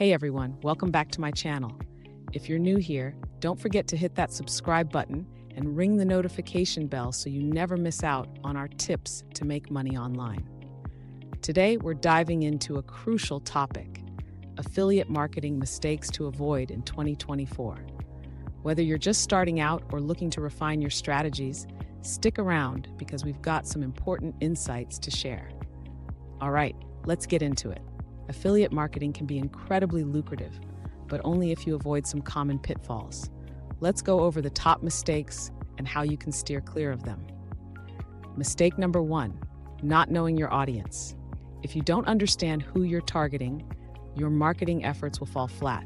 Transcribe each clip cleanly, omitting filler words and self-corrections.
Hey everyone, welcome back to my channel. If you're new here, don't forget to hit that subscribe button and ring the notification bell so you never miss out on our tips to make money online. Today, we're diving into a crucial topic: affiliate marketing mistakes to avoid in 2024. Whether you're just starting out or looking to refine your strategies, stick around because we've got some important insights to share. All right, let's get into it. Affiliate marketing can be incredibly lucrative, but only if you avoid some common pitfalls. Let's go over the top mistakes and how you can steer clear of them. Mistake number 1, not knowing your audience. If you don't understand who you're targeting, your marketing efforts will fall flat.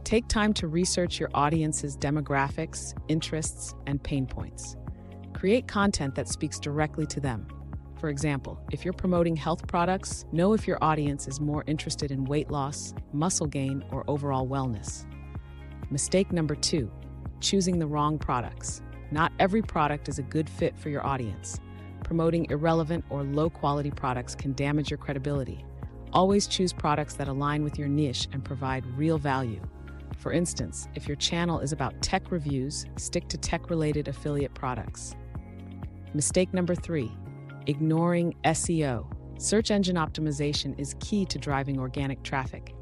Take time to research your audience's demographics, interests, and pain points. Create content that speaks directly to them. For example, if you're promoting health products, know if your audience is more interested in weight loss, muscle gain, or overall wellness. Mistake number 2, choosing the wrong products. Not every product is a good fit for your audience. Promoting irrelevant or low-quality products can damage your credibility. Always choose products that align with your niche and provide real value. For instance, if your channel is about tech reviews, stick to tech-related affiliate products. Mistake number 3, ignoring SEO. Search engine optimization is key to driving organic traffic.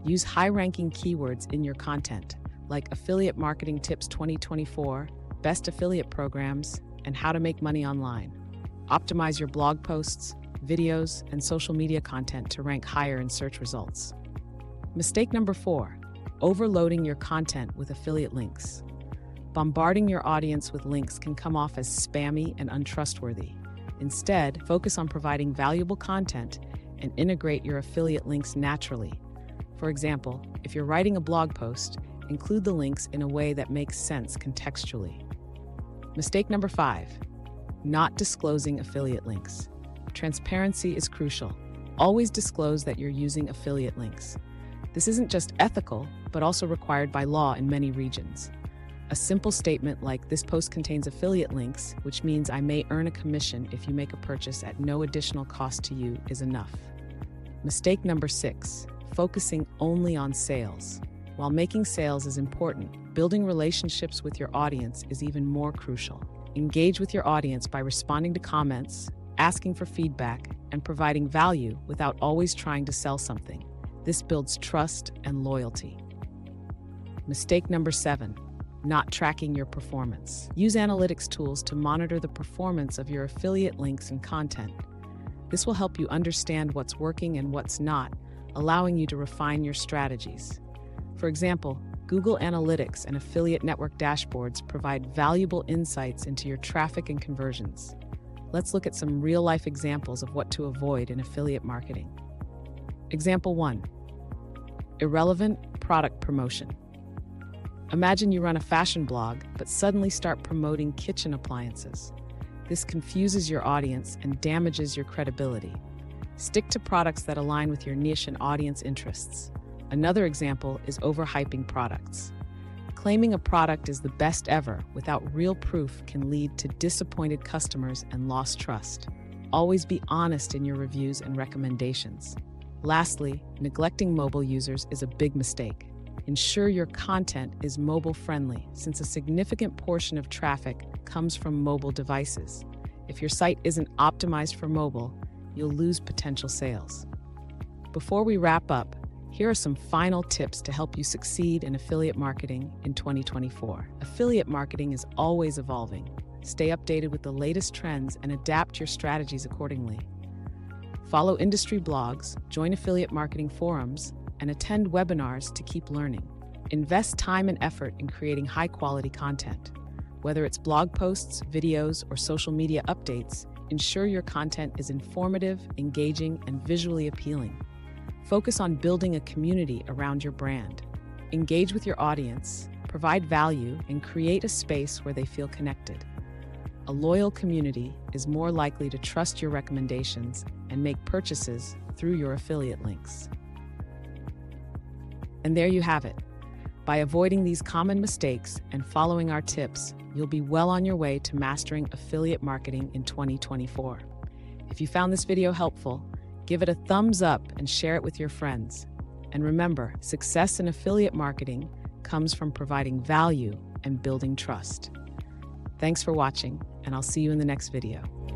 Use high-ranking keywords in your content, like Affiliate Marketing Tips 2024, Best Affiliate Programs, and How to Make Money Online. Optimize your blog posts, videos, and social media content to rank higher in search results. Mistake number 4, overloading your content with affiliate links. Bombarding your audience with links can come off as spammy and untrustworthy. Instead, focus on providing valuable content and integrate your affiliate links naturally. For example, if you're writing a blog post, include the links in a way that makes sense contextually. Mistake number 5, not disclosing affiliate links. Transparency is crucial. Always disclose that you're using affiliate links. This isn't just ethical, but also required by law in many regions. A simple statement like, "This post contains affiliate links, which means I may earn a commission if you make a purchase at no additional cost to you," is enough. Mistake number 6, focusing only on sales. While making sales is important, building relationships with your audience is even more crucial. Engage with your audience by responding to comments, asking for feedback, and providing value without always trying to sell something. This builds trust and loyalty. Mistake number 7, not tracking your performance. Use analytics tools to monitor the performance of your affiliate links and content. This will help you understand what's working and what's not, allowing you to refine your strategies. For example, Google Analytics and affiliate network dashboards provide valuable insights into your traffic and conversions. Let's look at some real-life examples of what to avoid in affiliate marketing. Example 1, irrelevant product promotion. Imagine you run a fashion blog, but suddenly start promoting kitchen appliances. This confuses your audience and damages your credibility. Stick to products that align with your niche and audience interests. Another example is overhyping products. Claiming a product is the best ever without real proof can lead to disappointed customers and lost trust. Always be honest in your reviews and recommendations. Lastly, neglecting mobile users is a big mistake. Ensure your content is mobile-friendly, since a significant portion of traffic comes from mobile devices. If your site isn't optimized for mobile, you'll lose potential sales. Before we wrap up, here are some final tips to help you succeed in affiliate marketing in 2024. Affiliate marketing is always evolving. Stay updated with the latest trends and adapt your strategies accordingly. Follow industry blogs, join affiliate marketing forums, and attend webinars to keep learning. Invest time and effort in creating high-quality content. Whether it's blog posts, videos, or social media updates, ensure your content is informative, engaging, and visually appealing. Focus on building a community around your brand. Engage with your audience, provide value, and create a space where they feel connected. A loyal community is more likely to trust your recommendations and make purchases through your affiliate links. And there you have it. By avoiding these common mistakes and following our tips, you'll be well on your way to mastering affiliate marketing in 2024. If you found this video helpful, give it a thumbs up and share it with your friends. And remember, success in affiliate marketing comes from providing value and building trust. Thanks for watching, and I'll see you in the next video.